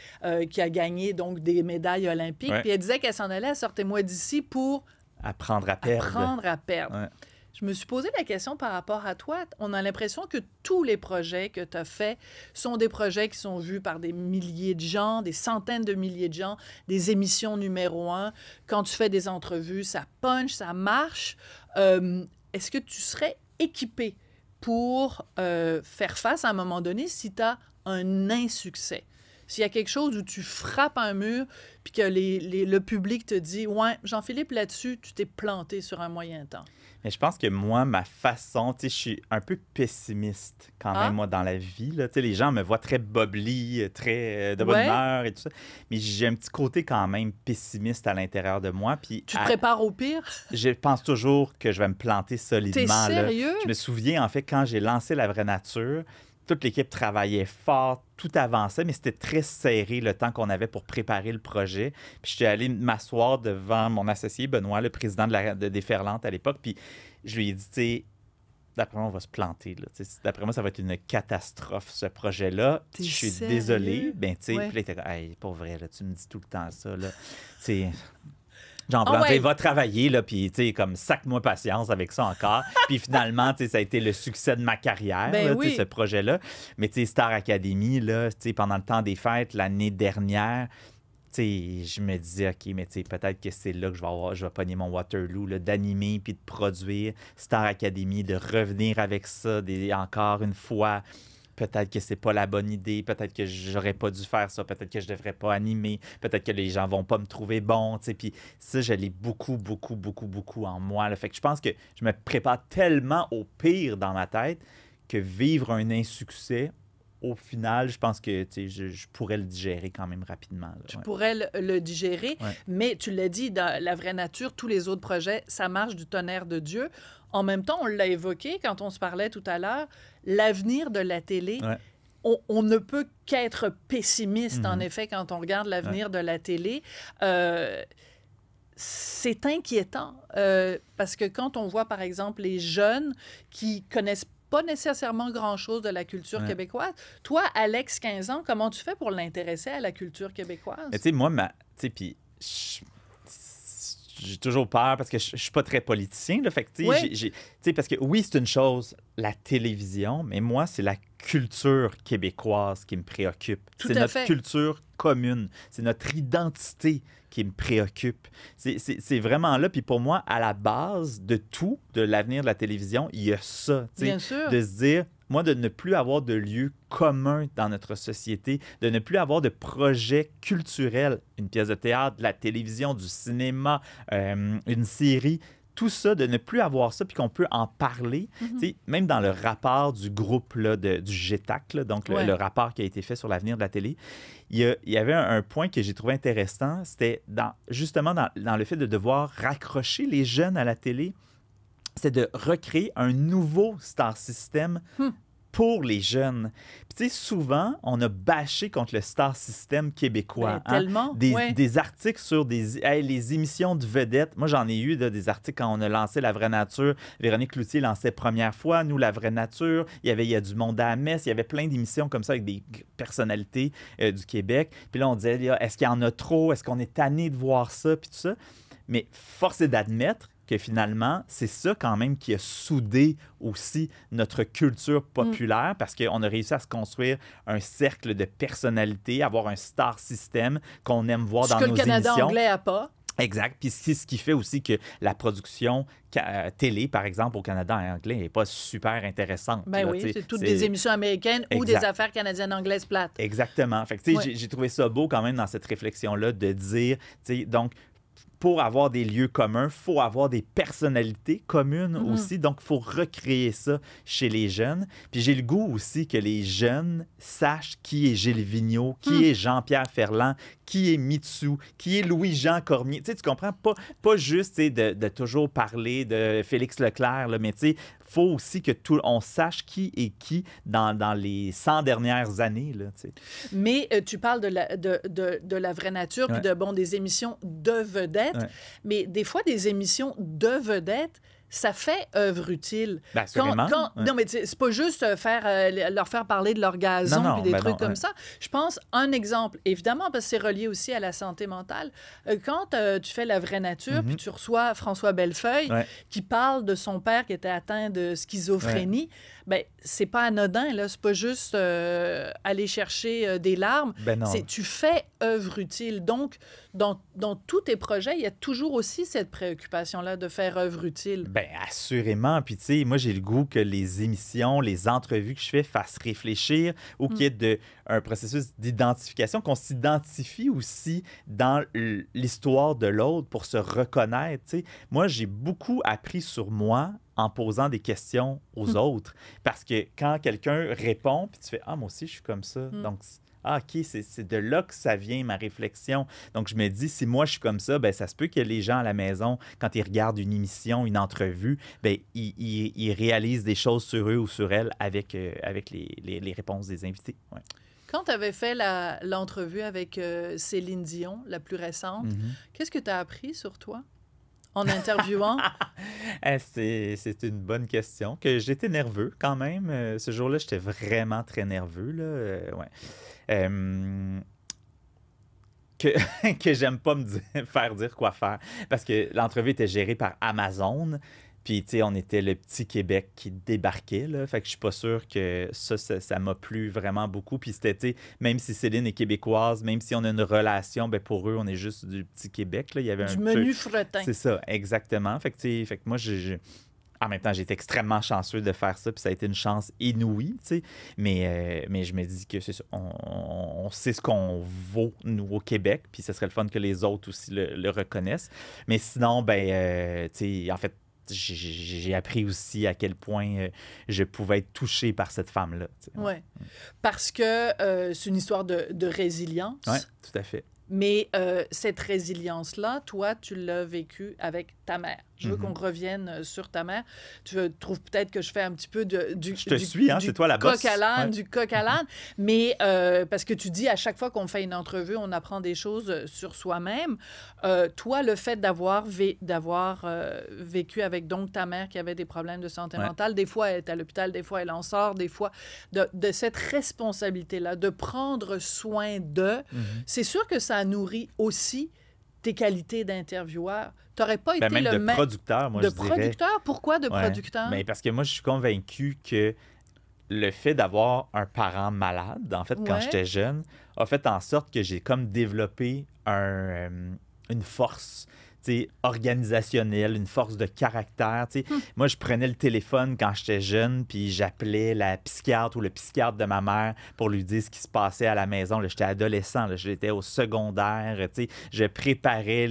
qui a gagné donc des médailles olympiques. Puis elle disait qu'elle s'en allait à Sortez-moi d'ici pour... Apprendre à perdre. Apprendre à perdre. Je me suis posé la question par rapport à toi. On a l'impression que tous les projets que tu as faits sont des projets qui sont vus par des milliers de gens, des centaines de milliers de gens, des émissions numéro 1. Quand tu fais des entrevues, ça punch, ça marche. Est-ce que tu serais équipé pour faire face à un moment donné si tu as un insuccès? S'il y a quelque chose où tu frappes un mur puis que le public te dit « Ouais, Jean-Philippe, là-dessus, tu t'es planté sur un moyen temps. » Mais je pense que moi, ma façon, tu sais, je suis un peu pessimiste quand même, moi, dans la vie. Là. Tu sais, les gens me voient très bubbly, très de bonne humeur et tout ça. Mais j'ai un petit côté quand même pessimiste à l'intérieur de moi. Puis tu te prépares au pire? Je pense toujours que je vais me planter solidement. T'es sérieux? Là. Je me souviens, en fait, quand j'ai lancé La Vraie Nature, toute l'équipe travaillait fort, tout avançait, mais c'était très serré le temps qu'on avait pour préparer le projet. Puis je suis allé m'asseoir devant mon associé, Benoît, le président de Déferlante à l'époque, puis je lui ai dit, tu sais, d'après moi, on va se planter. Là. D'après moi, ça va être une catastrophe, ce projet-là. Je suis désolé. Ben, tu sais, puis là, il était comme, hey, pour vrai, là, tu me dis tout le temps ça. Là. Jean-Plante, va travailler, là, puis, tu sais, comme, sac-moi patience avec ça encore. Puis finalement, tu sais, ça a été le succès de ma carrière, là, ce projet-là. Mais, tu sais, Star Academy, là, tu sais, pendant le temps des fêtes, l'année dernière, tu sais, je me disais, OK, mais tu sais, peut-être que c'est là que je vais pogner mon Waterloo, là, d'animer puis de produire Star Academy, de revenir avec ça encore une fois. Peut-être que c'est pas la bonne idée, peut-être que j'aurais pas dû faire ça, peut-être que je devrais pas animer, peut-être que les gens vont pas me trouver bon, tu sais, puis ça, je l'ai beaucoup en moi, là. Fait que je pense que je me prépare tellement au pire dans ma tête que vivre un insuccès, au final, je pense que je pourrais le digérer quand même rapidement. Là, tu pourrais le digérer, mais tu l'as dit, dans La Vraie Nature, tous les autres projets, ça marche du tonnerre de Dieu. En même temps, on l'a évoqué quand on se parlait tout à l'heure, l'avenir de la télé, on ne peut qu'être pessimiste, en effet, quand on regarde l'avenir de la télé. C'est inquiétant, parce que quand on voit, par exemple, les jeunes qui connaissent pas nécessairement grand-chose de la culture québécoise. Toi, Alex, 15 ans, comment tu fais pour l'intéresser à la culture québécoise? Tu sais, moi, puis j'ai toujours peur parce que je suis pas très politicien. Là, fait que, tu sais, parce que oui, c'est une chose, la télévision, mais moi, c'est la culture québécoise qui me préoccupe. C'est notre culture commune. C'est notre identité qui me préoccupe. C'est vraiment là. Puis pour moi, à la base de tout, de l'avenir de la télévision, il y a ça. Bien sûr. De se dire, moi, de ne plus avoir de lieu commun dans notre société, de ne plus avoir de projet culturel, une pièce de théâtre, de la télévision, du cinéma, une série, tout ça, de ne plus avoir ça, puis qu'on peut en parler. Même dans le rapport du groupe là, du GETAC, là, donc le rapport qui a été fait sur l'avenir de la télé, il y avait un point que j'ai trouvé intéressant, c'était justement dans le fait de devoir raccrocher les jeunes à la télé, c'est de recréer un nouveau Star System pour les jeunes. Puis, tu sais, souvent, on a bâché contre le Star System québécois. Tellement. Des articles sur les émissions de vedettes. Moi, j'en ai eu des articles quand on a lancé La Vraie Nature. Véronique Cloutier lançait première fois, nous, La Vraie Nature. Il y a du monde à la messe. Il y avait plein d'émissions comme ça avec des personnalités du Québec. Puis là, on disait, est-ce qu'il y en a trop? Est-ce qu'on est tanné de voir ça? Puis tout ça. Mais force est d'admettre que finalement, c'est ça quand même qui a soudé aussi notre culture populaire parce qu'on a réussi à se construire un cercle de personnalités, avoir un star system qu'on aime voir dans nos émissions. Ce que le Canada anglais n'a pas. Exact. Puis c'est ce qui fait aussi que la production télé, par exemple, au Canada en anglais n'est pas super intéressante. Ben oui, c'est toutes des émissions américaines ou des affaires canadiennes anglaises plates. Exactement. Fait que, tu sais, j'ai trouvé ça beau quand même dans cette réflexion-là de dire, tu sais, donc, pour avoir des lieux communs, il faut avoir des personnalités communes aussi. Donc, il faut recréer ça chez les jeunes. Puis j'ai le goût aussi que les jeunes sachent qui est Gilles Vigneault, qui est Jean-Pierre Ferland, qui est Mitsou, qui est Louis-Jean Cormier. Tu sais, tu comprends? Pas juste de toujours parler de Félix Leclerc, là, mais tu sais, il faut aussi que on sache qui est qui dans les 100 dernières années. Là, tu sais. Mais tu parles de la vraie nature, puis des émissions de vedettes. Mais des fois, des émissions de vedettes, ça fait œuvre utile. Ben, assurément. Non, mais c'est pas juste leur faire parler de leur gazon puis des trucs comme ça. Je pense, un exemple, évidemment, parce que c'est relié aussi à la santé mentale. Quand tu fais La vraie nature, puis tu reçois François Bellefeuille qui parle de son père qui était atteint de schizophrénie, ben c'est pas anodin, là. C'est pas juste aller chercher des larmes. Ben non. Tu fais œuvre utile. Donc, dans tous tes projets, il y a toujours aussi cette préoccupation-là de faire œuvre utile. Bien, assurément. Puis, tu sais, moi, j'ai le goût que les émissions, les entrevues que je fais fassent réfléchir ou qu'il y ait un processus d'identification, qu'on s'identifie aussi dans l'histoire de l'autre pour se reconnaître. Tu sais, moi, j'ai beaucoup appris sur moi en posant des questions aux autres. Parce que quand quelqu'un répond, puis tu fais « Ah, moi aussi, je suis comme ça. Donc, ah, OK, c'est de là que ça vient, ma réflexion. Donc, je me dis, si moi, je suis comme ça, bien, ça se peut que les gens à la maison, quand ils regardent une émission, une entrevue, bien, ils réalisent des choses sur eux ou sur elles avec les réponses des invités. Ouais. Quand tu avais fait l'entrevue avec Céline Dion, la plus récente, qu'est-ce que tu as appris sur toi en interviewant? C'est une bonne question. Que j'étais nerveux quand même. Ce jour-là, j'étais vraiment très nerveux. Là. Ouais. Que j'aime pas faire dire quoi faire. Parce que l'entrevue était gérée par Amazon. Puis, tu sais, on était le petit Québec qui débarquait, là. Fait que je suis pas sûr que ça m'a plu vraiment beaucoup. Puis c'était, tu sais, même si Céline est québécoise, même si on a une relation, ben pour eux, on est juste du petit Québec, là. Il y avait du menu fretin. C'est ça, exactement. Fait que, tu sais, moi, en même temps, j'ai été extrêmement chanceux de faire ça, puis ça a été une chance inouïe, tu sais. Mais je me dis que c'est ça, on sait ce qu'on vaut, nous, au Québec, puis ce serait le fun que les autres aussi le reconnaissent. Mais sinon, ben, tu sais, en fait, j'ai appris aussi à quel point je pouvais être touché par cette femme-là. Oui, parce que c'est une histoire de résilience. Oui, tout à fait. Mais cette résilience-là, toi, tu l'as vécue avec ta mère. Je veux qu'on revienne sur ta mère. Tu trouves peut-être que je fais un petit peu c'est toi la bosse. Du coq à l'âne. Mais parce que tu dis, à chaque fois qu'on fait une entrevue, on apprend des choses sur soi-même. Toi, le fait d'avoir vécu avec donc ta mère qui avait des problèmes de santé mentale, des fois elle est à l'hôpital, des fois elle en sort, des fois de cette responsabilité-là, de prendre soin d'eux, c'est sûr que ça nourrit aussi tes qualités d'intervieweur. Tu n'aurais pas été même de producteur, moi, je dirais. De producteur? Pourquoi de producteur? Mais parce que moi, je suis convaincu que le fait d'avoir un parent malade, en fait, quand j'étais jeune, a fait en sorte que j'ai comme développé une force organisationnelle, une force de caractère. Moi, je prenais le téléphone quand j'étais jeune, puis j'appelais la psychiatre ou le psychiatre de ma mère pour lui dire ce qui se passait à la maison. J'étais adolescent, j'étais au secondaire. Je préparais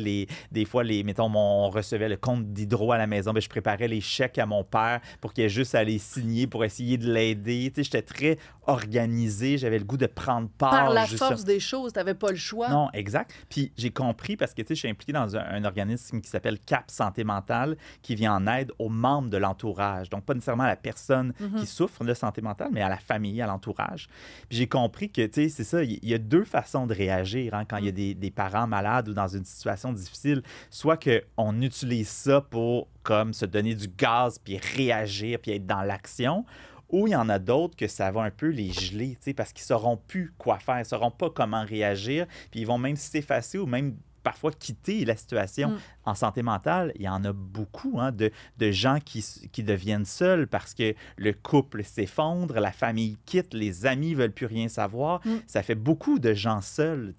des fois, mettons, on recevait le compte d'hydro à la maison, je préparais les chèques à mon père pour qu'il ait juste à les signer pour essayer de l'aider. J'étais très organisé, j'avais le goût de prendre part. Par la force des choses, tu n'avais pas le choix. Non, exact. Puis j'ai compris, parce que je suis impliqué dans un organisme qui s'appelle CAP Santé mentale, qui vient en aide aux membres de l'entourage. Donc, pas nécessairement à la personne qui souffre de santé mentale, mais à la famille, à l'entourage. Puis j'ai compris que, c'est ça, il y a deux façons de réagir quand il y a des parents malades ou dans une situation difficile. Soit qu'on utilise ça pour comme se donner du gaz, puis réagir, puis être dans l'action, ou il y en a d'autres que ça va un peu les geler, parce qu'ils ne sauront plus quoi faire, ils ne sauront pas comment réagir, puis ils vont même s'effacer ou même parfois quitter la situation. En santé mentale, il y en a beaucoup de gens qui deviennent seuls parce que le couple s'effondre, la famille quitte, les amis ne veulent plus rien savoir. Ça fait beaucoup de gens seuls.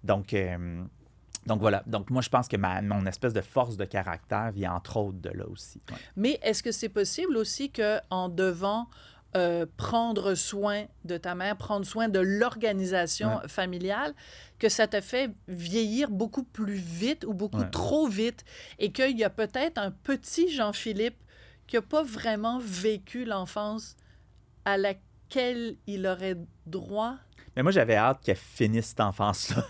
Donc voilà. Donc moi, je pense que mon espèce de force de caractère vient entre autres de là aussi. Ouais. Mais est-ce que c'est possible aussi qu'en devant prendre soin de ta mère, prendre soin de l'organisation familiale, que ça te fait vieillir beaucoup plus vite ou beaucoup trop vite et qu'il y a peut-être un petit Jean-Philippe qui n'a pas vraiment vécu l'enfance à laquelle il aurait droit? Mais moi, j'avais hâte qu'elle finisse cette enfance-là.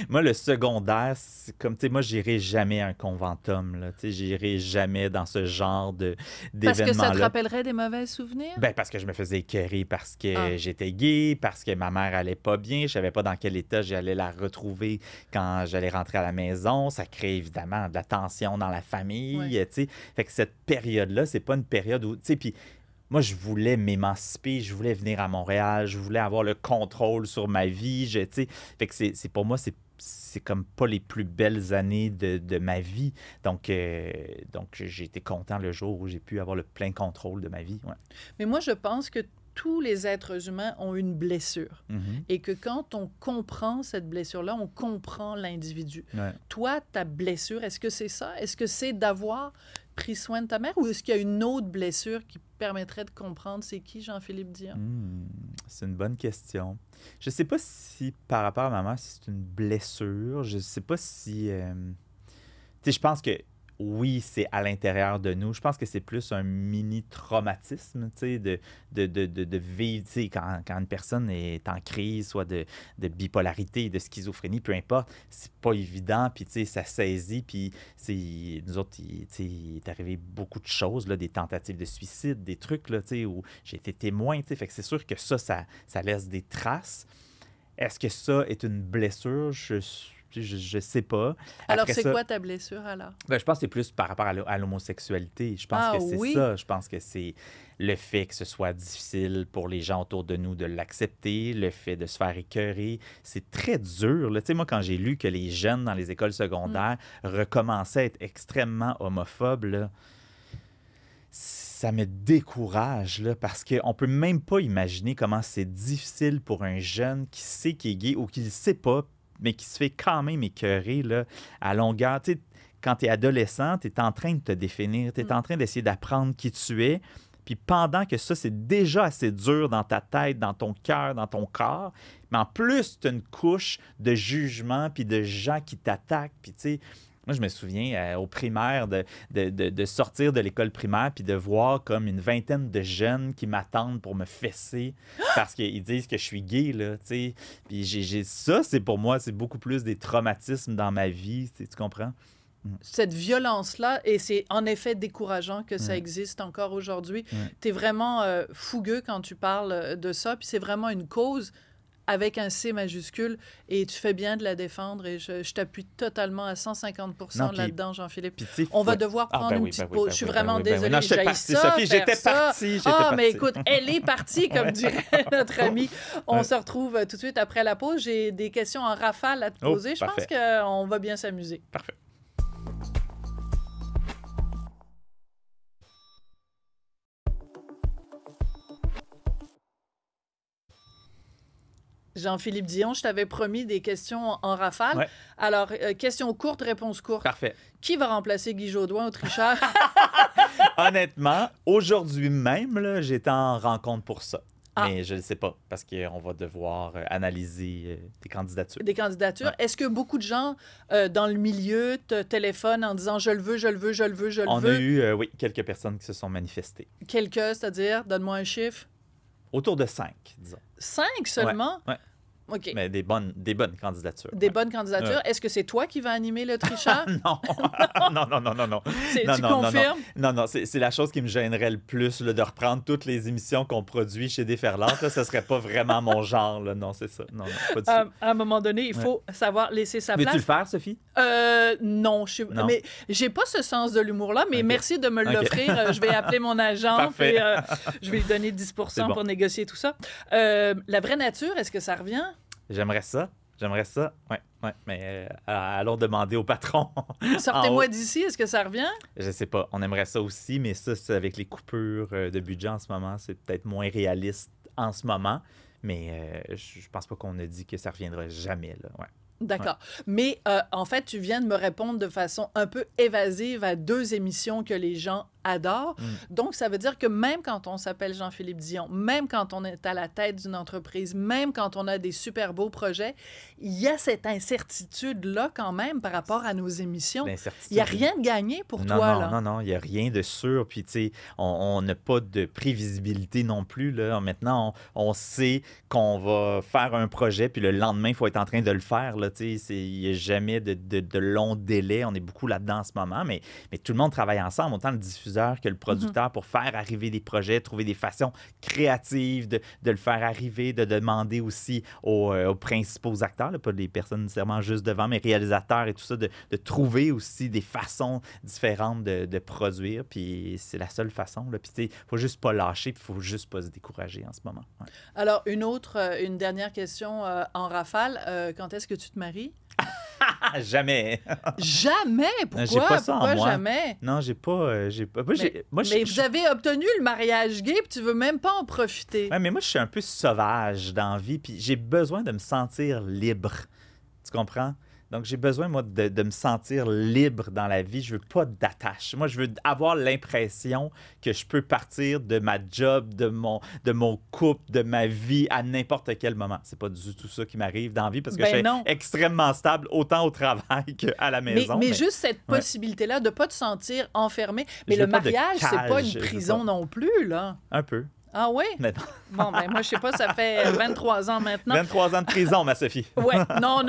Moi, le secondaire, c'est comme, tu sais, moi, j'irai jamais à un conventum, là. Tu sais, j'irai jamais dans ce genre d'événement-là. Parce que ça te rappellerait des mauvais souvenirs? Ben, parce que je me faisais écœurer parce que j'étais gay, parce que ma mère allait pas bien, je savais pas dans quel état j'allais la retrouver quand j'allais rentrer à la maison. Ça crée évidemment de la tension dans la famille, tu sais. Fait que cette période-là, c'est pas une période où, tu sais, puis moi, je voulais m'émanciper, je voulais venir à Montréal, je voulais avoir le contrôle sur ma vie, tu sais. Fait que c'est pour moi, c'est comme pas les plus belles années de ma vie. Donc j'ai été content le jour où j'ai pu avoir le plein contrôle de ma vie. Ouais. Mais moi, je pense que tous les êtres humains ont une blessure. Et que quand on comprend cette blessure-là, on comprend l'individu. Ouais. Toi, ta blessure, est-ce que c'est ça? Est-ce que c'est d'avoir pris soin de ta mère ou est-ce qu'il y a une autre blessure qui permettrait de comprendre c'est qui Jean-Philippe Dion? C'est une bonne question. Je sais pas si par rapport à ma mère, si c'est une blessure. Je sais pas si... Tu sais, je pense que oui, c'est à l'intérieur de nous. Je pense que c'est plus un mini-traumatisme, tu sais, de vivre, tu sais, quand une personne est en crise, soit de bipolarité, de schizophrénie, peu importe, c'est pas évident, puis tu sais, ça saisit, puis nous autres, tu sais, il est arrivé beaucoup de choses, là, des tentatives de suicide, des trucs, là, tu sais, où j'ai été témoin, tu sais, fait que c'est sûr que ça laisse des traces. Est-ce que ça est une blessure? Je sais pas. Alors, Après c'est ça, quoi ta blessure, alors? ben, je pense que c'est plus par rapport à l'homosexualité. Je pense que c'est ça. Je pense que c'est le fait que ce soit difficile pour les gens autour de nous de l'accepter, le fait de se faire écœurer. C'est très dur. Tu sais, moi, quand j'ai lu que les jeunes dans les écoles secondaires recommençaient à être extrêmement homophobes, là, ça me décourage, là, parce qu'on ne peut même pas imaginer comment c'est difficile pour un jeune qui sait qu'il est gay ou qui ne le sait pas, mais qui se fait quand même écœurer là, à longueur. Tu sais, quand tu es adolescent, tu es en train de te définir, tu es en train d'essayer d'apprendre qui tu es. Puis pendant que ça, c'est déjà assez dur dans ta tête, dans ton cœur, dans ton corps, mais en plus, tu as une couche de jugement puis de gens qui t'attaquent. Puis tu sais, moi, je me souviens au primaire de sortir de l'école primaire puis de voir comme une vingtaine de jeunes qui m'attendent pour me fesser parce qu'ils disent que je suis gay, là, tu sais. Puis ça, c'est pour moi, c'est beaucoup plus des traumatismes dans ma vie, tu comprends? Cette violence-là, et c'est en effet décourageant que ça existe encore aujourd'hui. Tu es vraiment fougueux quand tu parles de ça, puis c'est vraiment une cause avec un C majuscule, et tu fais bien de la défendre, et je t'appuie totalement à 150% là-dedans, Jean-Philippe. On va devoir prendre une petite pause. Je suis vraiment désolée. Non, j'étais partie, Sophie, j'étais partie. Mais écoute, elle est partie, comme dirait notre amie. On se retrouve tout de suite après la pause. J'ai des questions en rafale à te poser. Je pense qu'on va bien s'amuser. Parfait. Jean-Philippe Dion, je t'avais promis des questions en rafale. Ouais. Alors, question courte, réponse courte. Parfait. Qui va remplacer Guy Jodoin au tricheur? Honnêtement, aujourd'hui même, j'étais en rencontre pour ça. Mais je ne sais pas, parce qu'on va devoir analyser des candidatures. Des candidatures. Ouais. Est-ce que beaucoup de gens dans le milieu te téléphonent en disant « je le veux, je le veux, je le veux, je le veux ». On a eu, oui, quelques personnes qui se sont manifestées. Quelques, c'est-à-dire, donne-moi un chiffre. Autour de 5, disons. 5 seulement? Ouais. OK. Mais des bonnes candidatures. Des bonnes candidatures. Ouais. Est-ce que c'est toi qui vas animer le tricheur? Non. Non. Tu confirmes? Non. C'est la chose qui me gênerait le plus, là, de reprendre toutes les émissions qu'on produit chez Déferlante. Là, ça serait pas vraiment mon genre. Là. Non, c'est ça. Non, pas du tout. À un moment donné, il faut savoir laisser sa place. Veux-tu le faire, Sophie? Non. Mais j'ai pas ce sens de l'humour-là, mais merci de me l'offrir. Je vais appeler mon agent et je vais lui donner 10% pour négocier tout ça. La vraie nature, est-ce que ça revient? J'aimerais ça. Ouais. Mais allons demander au patron. Sortez-moi d'ici, est-ce que ça revient? Je sais pas. On aimerait ça aussi, mais ça, c'est avec les coupures de budget en ce moment, c'est peut-être moins réaliste en ce moment. Mais je pense pas qu'on a dit que ça reviendra jamais, là. Ouais. D'accord. Ouais. Mais en fait, tu viens de me répondre de façon un peu évasive à 2 émissions que les gens adore. Donc, ça veut dire que même quand on s'appelle Jean-Philippe Dion, même quand on est à la tête d'une entreprise, même quand on a des super beaux projets, il y a cette incertitude-là quand même par rapport à nos émissions. Il n'y a rien de gagné pour toi, là. Non, il n'y a rien de sûr. Puis, tu sais, on n'a pas de prévisibilité non plus, là. Maintenant, on sait qu'on va faire un projet, puis le lendemain, il faut être en train de le faire, là. Tu sais, il n'y a jamais de long délai. On est beaucoup là-dedans en ce moment, mais tout le monde travaille ensemble, autant le diffuseur que le producteur, pour faire arriver des projets, trouver des façons créatives de le faire arriver, de demander aussi aux principaux acteurs, là, pas des personnes nécessairement juste devant, mais réalisateurs et tout ça, de trouver aussi des façons différentes de produire. Puis c'est la seule façon. Puis il ne faut juste pas lâcher, puis il ne faut juste pas se décourager en ce moment. Ouais. Alors, une dernière question en rafale. Quand est-ce que tu te maries? Jamais. Jamais? Pourquoi? J'ai pas ça Pourquoi en moi. Jamais? Non, j'ai pas. Mais vous avez obtenu le mariage gay, puis tu veux même pas en profiter. Ouais, mais moi, je suis un peu sauvage dans la vie, puis j'ai besoin de me sentir libre. Tu comprends? Donc, j'ai besoin, moi, de me sentir libre dans la vie. Je veux pas d'attache. Moi, je veux avoir l'impression que je peux partir de ma job, de mon couple, de ma vie à n'importe quel moment. C'est pas du tout ça qui m'arrive dans la vie parce que je suis extrêmement stable, autant au travail qu'à la maison. Mais juste cette possibilité-là de pas te sentir enfermé. Mais le mariage, c'est pas une prison non plus, là. Un peu. Ah oui? Bon, ben moi, je sais pas, ça fait 23 ans maintenant. 23 ans de prison, ma Sophie. Oui, non,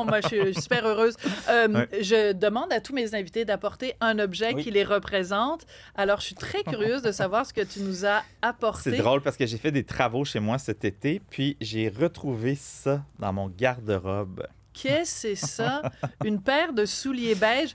moi, je suis super heureuse. Je demande à tous mes invités d'apporter un objet qui les représente. Alors, je suis très curieuse de savoir ce que tu nous as apporté. C'est drôle parce que j'ai fait des travaux chez moi cet été, puis j'ai retrouvé ça dans mon garde-robe. Qu'est-ce que c'est ça? Une paire de souliers beige.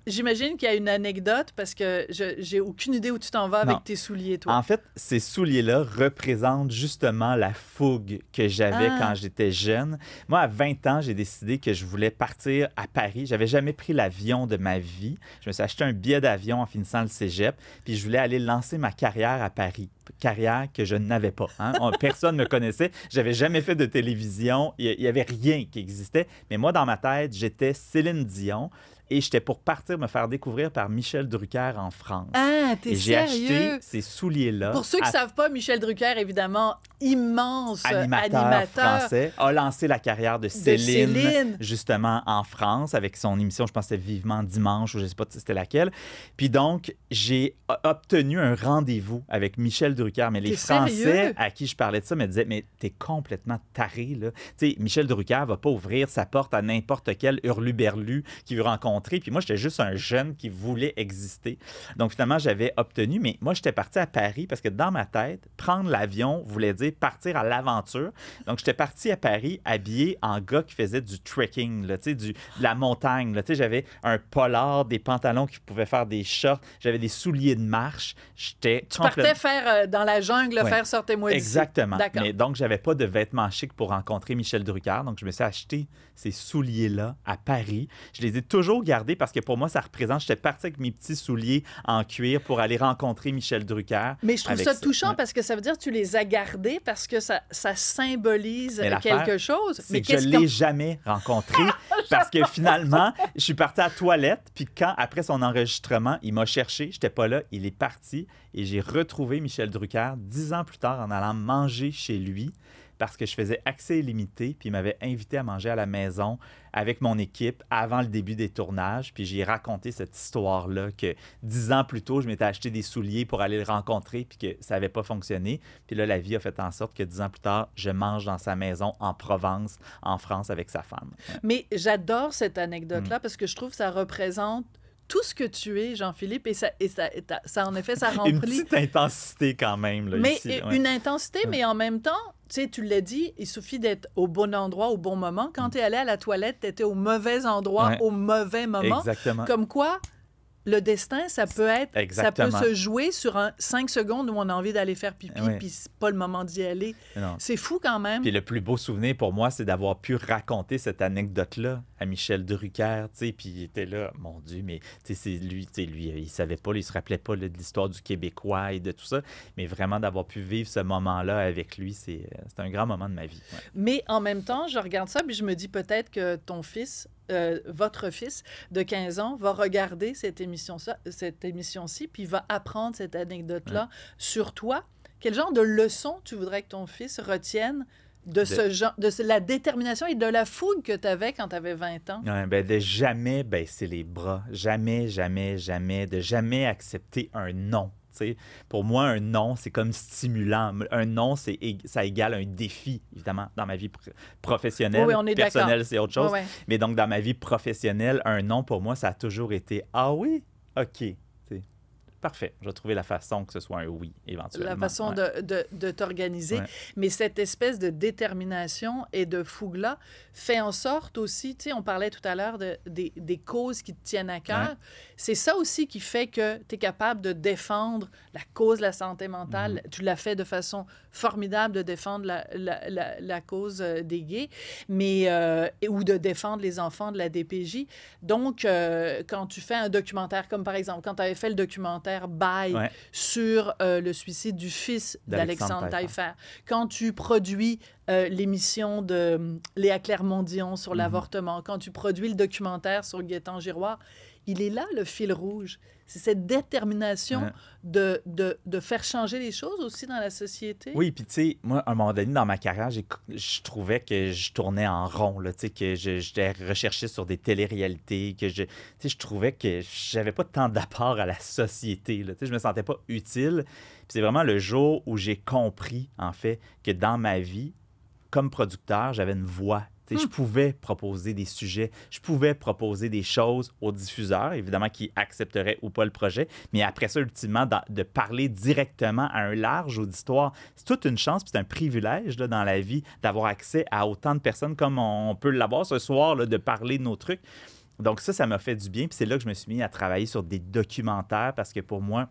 J'imagine qu'il y a une anecdote parce que j'ai aucune idée où tu t'en vas avec tes souliers, toi. En fait, ces souliers-là représentent justement la fougue que j'avais quand j'étais jeune. Moi, à 20 ans, j'ai décidé que je voulais partir à Paris. J'avais jamais pris l'avion de ma vie. Je me suis acheté un billet d'avion en finissant le cégep, puis je voulais aller lancer ma carrière à Paris. Carrière que je n'avais pas. Hein? Personne ne me connaissait. J'avais jamais fait de télévision. Il n'y avait rien qui existait. Mais moi, dans ma tête, j'étais Céline Dion et j'étais pour partir me faire découvrir par Michel Drucker en France. Ah, t'es sérieux? J'ai acheté ces souliers-là. Pour ceux qui ne savent pas, Michel Drucker, évidemment, immense animateur français, a lancé la carrière de Céline, justement, en France, avec son émission, je pense que c'était Vivement Dimanche, ou je ne sais pas si c'était laquelle. Puis donc, j'ai obtenu un rendez-vous avec Michel Drucker. Mais les Français à qui je parlais de ça me disaient, mais t'es complètement taré, là. Tu sais, Michel Drucker ne va pas ouvrir sa porte à n'importe quel hurluberlu qui veut rencontrer. Puis moi, j'étais juste un jeune qui voulait exister. Donc, finalement, j'avais obtenu. Mais moi, j'étais parti à Paris parce que dans ma tête, prendre l'avion voulait dire partir à l'aventure. Donc, j'étais parti à Paris habillé en gars qui faisait du trekking, là, de la montagne. Là, j'avais un polar, des pantalons qui pouvaient faire des shorts. J'avais des souliers de marche. Tu partais faire dans la jungle, faire sortez-moi d'ici. Exactement. Mais donc, j'avais pas de vêtements chics pour rencontrer Michel Drucker. Donc, je me suis acheté ces souliers-là à Paris. Je les ai toujours gardés parce que pour moi, ça représente... J'étais parti avec mes petits souliers en cuir pour aller rencontrer Michel Drucker. Mais je trouve ça touchant parce que ça veut dire que tu les as gardés parce que ça symbolise quelque chose. Mais je ne l'ai jamais rencontré parce que finalement, je suis parti à la toilette. Puis après son enregistrement, il m'a cherché. Je n'étais pas là. Il est parti et j'ai retrouvé Michel Drucker 10 ans plus tard en allant manger chez lui parce que je faisais accès illimité, puis il m'avait invité à manger à la maison avec mon équipe avant le début des tournages, puis j'ai raconté cette histoire-là que 10 ans plus tôt, je m'étais acheté des souliers pour aller le rencontrer, puis que ça n'avait pas fonctionné. Puis là, la vie a fait en sorte que 10 ans plus tard, je mange dans sa maison en Provence, en France, avec sa femme. Mais j'adore cette anecdote-là parce que je trouve que ça représente tout ce que tu es, Jean-Philippe, et ça en effet, ça remplit... Une petite intensité quand même, là, mais ici. Une intensité, mais en même temps, tu sais, tu l'as dit, il suffit d'être au bon endroit, au bon moment. Quand tu es allé à la toilette, tu étais au mauvais endroit, au mauvais moment. Exactement. Comme quoi, le destin, ça peut se jouer sur 5 secondes où on a envie d'aller faire pipi, puis c'est pas le moment d'y aller. C'est fou quand même. Puis le plus beau souvenir pour moi, c'est d'avoir pu raconter cette anecdote-là à Michel Drucker, tu sais, puis il était là, mon Dieu, mais tu sais, c'est lui, il savait pas, il se rappelait pas de l'histoire du Québécois et de tout ça, mais vraiment d'avoir pu vivre ce moment-là avec lui, c'est un grand moment de ma vie. Ouais. Mais en même temps, je regarde ça, puis je me dis peut-être que ton fils votre fils de 15 ans va regarder cette émission-ci, puis va apprendre cette anecdote-là sur toi. Quel genre de leçon tu voudrais que ton fils retienne de la détermination et de la fougue que tu avais quand tu avais 20 ans? De jamais baisser les bras. Jamais, jamais, jamais. De jamais accepter un non. T'sais, pour moi, un non, c'est comme stimulant. Un non, ça égale un défi, évidemment, dans ma vie professionnelle. Oui, on est personnelle, c'est autre chose. Oui. Mais donc, dans ma vie professionnelle, un non, pour moi, ça a toujours été « Ah oui? OK. » Parfait. Je vais trouver la façon que ce soit un oui, éventuellement. La façon de t'organiser. Ouais. Mais cette espèce de détermination et de fougue-là fait en sorte aussi, tu sais, on parlait tout à l'heure des causes qui te tiennent à cœur. Ouais. C'est ça aussi qui fait que tu es capable de défendre la cause de la santé mentale. Tu l'as fait de façon formidable de défendre la cause des gays, mais, ou de défendre les enfants de la DPJ. Donc, quand tu fais un documentaire, comme par exemple, quand tu avais fait le documentaire Bye sur le suicide du fils d'Alexandre Taillefer. Quand tu produis l'émission de Léa Clermont-Dion sur l'avortement, quand tu produis le documentaire sur Gaétan Giroir, il est là, le fil rouge. C'est cette détermination de faire changer les choses aussi dans la société. Oui, puis tu sais, moi, à un moment donné, dans ma carrière, je trouvais que je tournais en rond, là, tu sais, que j'étais recherché sur des téléréalités, que je trouvais que j'avais pas tant d'apport à la société, là, tu sais, je me sentais pas utile. Puis c'est vraiment le jour où j'ai compris, en fait, que dans ma vie, comme producteur, j'avais une voix. Je pouvais proposer des sujets, je pouvais proposer des choses aux diffuseurs, évidemment, qui accepteraient ou pas le projet, mais après ça, ultimement, de parler directement à un large auditoire, c'est toute une chance, puis c'est un privilège là, dans la vie d'avoir accès à autant de personnes comme on peut l'avoir ce soir, là, de parler de nos trucs. Donc ça m'a fait du bien, puis c'est là que je me suis mis à travailler sur des documentaires, parce que pour moi,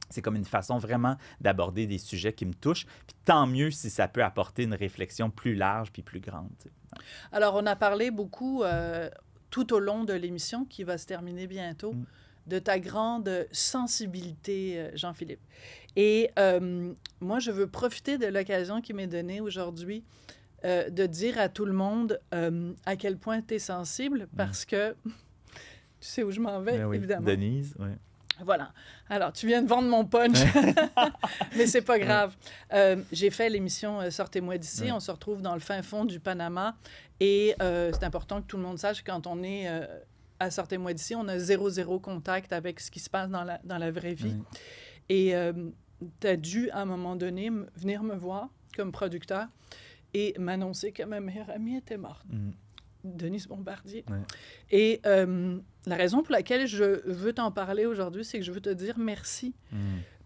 c'est comme une façon vraiment d'aborder des sujets qui me touchent. Puis tant mieux si ça peut apporter une réflexion plus large puis plus grande. T'sais. Alors, on a parlé beaucoup tout au long de l'émission qui va se terminer bientôt de ta grande sensibilité, Jean-Philippe. Et moi, je veux profiter de l'occasion qui m'est donnée aujourd'hui de dire à tout le monde à quel point tu es sensible parce que tu sais où je m'en vais, oui, évidemment. Denise, oui. Voilà. Alors, tu viens de vendre mon punch, mais c'est pas grave. J'ai fait l'émission Sortez-moi d'ici. On se retrouve dans le fin fond du Panama et c'est important que tout le monde sache quand on est à Sortez-moi d'ici, on a zéro contact avec ce qui se passe dans la vraie vie. Et tu as dû, à un moment donné, venir me voir comme producteur et m'annoncer que ma meilleure amie était morte. Denise Bombardier. Et la raison pour laquelle je veux t'en parler aujourd'hui, c'est que je veux te dire merci.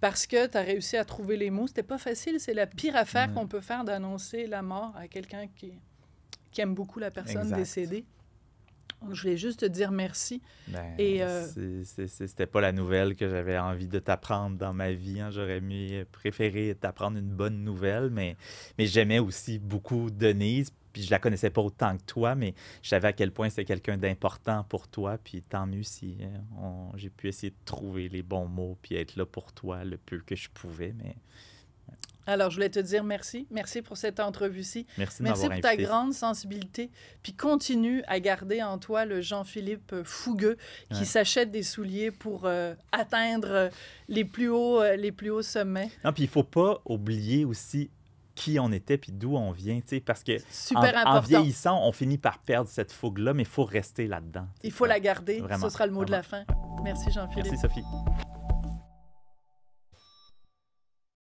Parce que tu as réussi à trouver les mots. C'était pas facile. C'est la pire affaire qu'on peut faire d'annoncer la mort à quelqu'un qui aime beaucoup la personne décédée. Donc, je voulais juste te dire merci. C'était pas la nouvelle que j'avais envie de t'apprendre dans ma vie. Hein. J'aurais préféré t'apprendre une bonne nouvelle, mais j'aimais aussi beaucoup Denise. Puis je la connaissais pas autant que toi, mais je savais à quel point c'était quelqu'un d'important pour toi. Puis tant mieux si j'ai pu essayer de trouver les bons mots puis être là pour toi le peu que je pouvais. Mais... Alors, je voulais te dire merci. Merci pour cette entrevue-ci. Merci pour ta grande sensibilité. Puis continue à garder en toi le Jean-Philippe fougueux qui s'achète des souliers pour atteindre les plus hauts sommets. Non, puis il faut pas oublier aussi qui on était puis d'où on vient, tu sais, parce que en vieillissant, on finit par perdre cette fougue-là, mais il faut rester là-dedans. Il faut la garder. Vraiment, ce sera le mot de la fin. Merci, Jean-Philippe. Merci, Sophie.